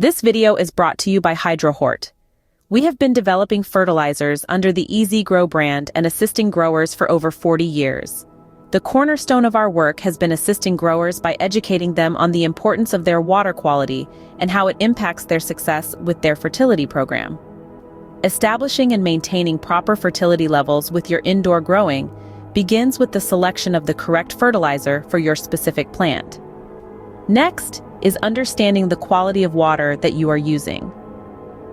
This video is brought to you by Hydrohort. We have been developing fertilizers under the EZ-gro brand and assisting growers for over 40 years. The cornerstone of our work has been assisting growers by educating them on the importance of their water quality and how it impacts their success with their fertility program. Establishing and maintaining proper fertility levels with your indoor growing begins with the selection of the correct fertilizer for your specific plant. Next is understanding the quality of water that you are using.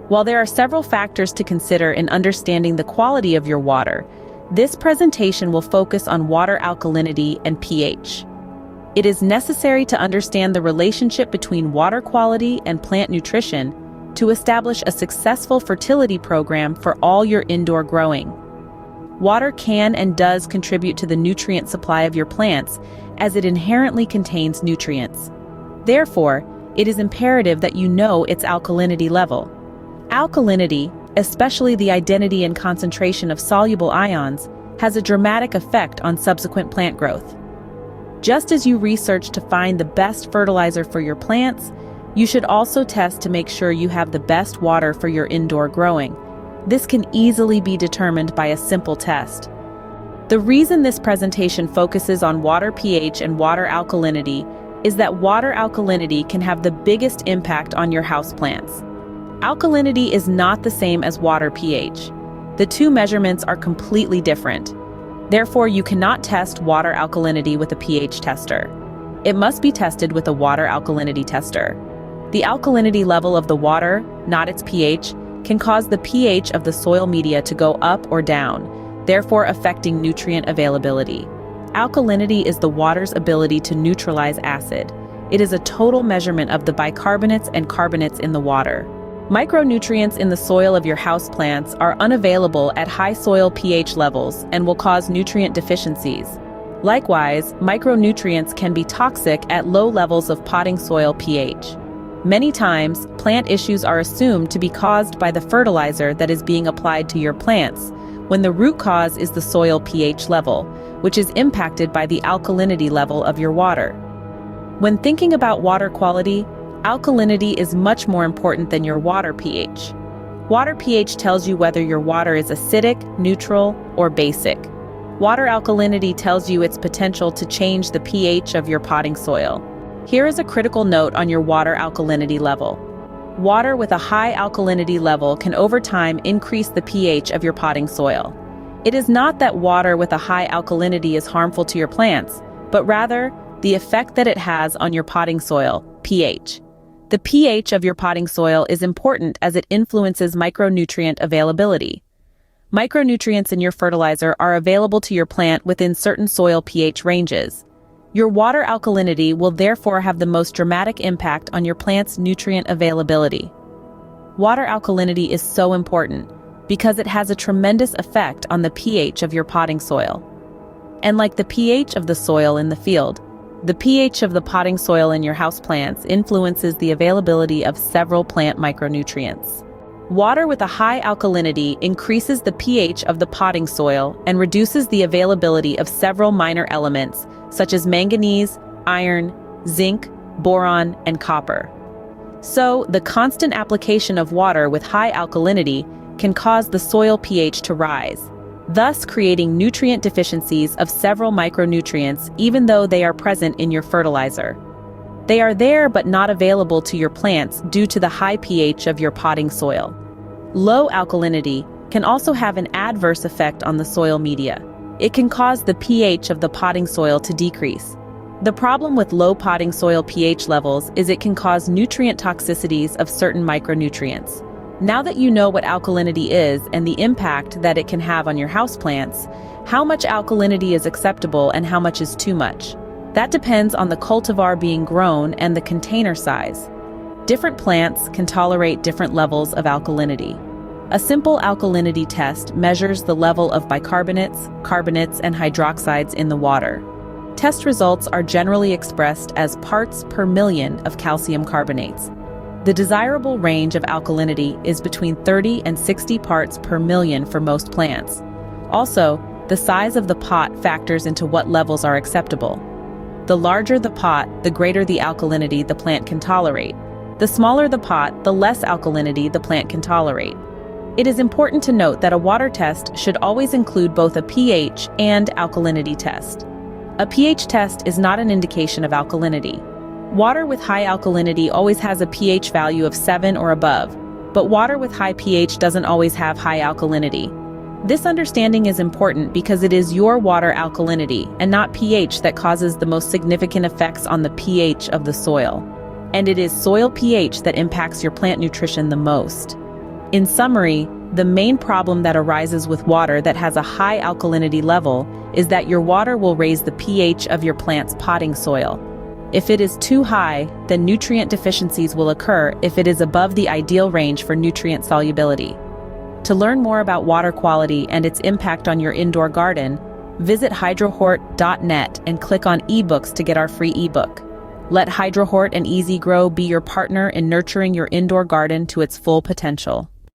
While there are several factors to consider in understanding the quality of your water, this presentation will focus on water alkalinity and pH. It is necessary to understand the relationship between water quality and plant nutrition to establish a successful fertility program for all your indoor growing. Water can and does contribute to the nutrient supply of your plants, as it inherently contains nutrients. Therefore, it is imperative that you know its alkalinity level. Alkalinity, especially the identity and concentration of soluble ions, has a dramatic effect on subsequent plant growth. Just as you research to find the best fertilizer for your plants, you should also test to make sure you have the best water for your indoor growing. This can easily be determined by a simple test. The reason this presentation focuses on water pH and water alkalinity is that water alkalinity can have the biggest impact on your houseplants. Alkalinity is not the same as water pH. The two measurements are completely different. Therefore, you cannot test water alkalinity with a pH tester. It must be tested with a water alkalinity tester. The alkalinity level of the water, not its pH, can cause the pH of the soil media to go up or down, therefore affecting nutrient availability. Alkalinity is the water's ability to neutralize acid. It is a total measurement of the bicarbonates and carbonates in the water. Micronutrients in the soil of your houseplants are unavailable at high soil pH levels and will cause nutrient deficiencies. Likewise, micronutrients can be toxic at low levels of potting soil pH. Many times, plant issues are assumed to be caused by the fertilizer that is being applied to your plants, when the root cause is the soil pH level, which is impacted by the alkalinity level of your water. When thinking about water quality, alkalinity is much more important than your water pH. Water pH tells you whether your water is acidic, neutral, or basic. Water alkalinity tells you its potential to change the pH of your potting soil. Here is a critical note on your water alkalinity level. Water with a high alkalinity level can over time increase the pH of your potting soil. It is not that water with a high alkalinity is harmful to your plants, but rather the effect that it has on your potting soil, pH. The pH of your potting soil is important as it influences micronutrient availability. Micronutrients in your fertilizer are available to your plant within certain soil pH ranges. Your water alkalinity will therefore have the most dramatic impact on your plant's nutrient availability. Water alkalinity is so important because it has a tremendous effect on the pH of your potting soil. And like the pH of the soil in the field, the pH of the potting soil in your houseplants influences the availability of several plant micronutrients. Water with a high alkalinity increases the pH of the potting soil and reduces the availability of several minor elements such as manganese, iron, zinc, boron, and copper. So, the constant application of water with high alkalinity can cause the soil pH to rise, thus creating nutrient deficiencies of several micronutrients even though they are present in your fertilizer. They are there but not available to your plants due to the high pH of your potting soil. Low alkalinity can also have an adverse effect on the soil media. It can cause the pH of the potting soil to decrease. The problem with low potting soil pH levels is it can cause nutrient toxicities of certain micronutrients. Now that you know what alkalinity is and the impact that it can have on your houseplants, how much alkalinity is acceptable and how much is too much? That depends on the cultivar being grown and the container size. Different plants can tolerate different levels of alkalinity. A simple alkalinity test measures the level of bicarbonates, carbonates, and hydroxides in the water. Test results are generally expressed as parts per million of calcium carbonates. The desirable range of alkalinity is between 30 and 60 parts per million for most plants. Also, the size of the pot factors into what levels are acceptable. The larger the pot, the greater the alkalinity the plant can tolerate. The smaller the pot, the less alkalinity the plant can tolerate. It is important to note that a water test should always include both a pH and alkalinity test. A pH test is not an indication of alkalinity. Water with high alkalinity always has a pH value of 7 or above, but water with high pH doesn't always have high alkalinity. This understanding is important because it is your water alkalinity and not pH that causes the most significant effects on the pH of the soil. And it is soil pH that impacts your plant nutrition the most. In summary, the main problem that arises with water that has a high alkalinity level is that your water will raise the pH of your plant's potting soil. If it is too high, then nutrient deficiencies will occur if it is above the ideal range for nutrient solubility. To learn more about water quality and its impact on your indoor garden, visit hydrohort.net and click on ebooks to get our free ebook. Let Hydrohort and EZ-gro be your partner in nurturing your indoor garden to its full potential.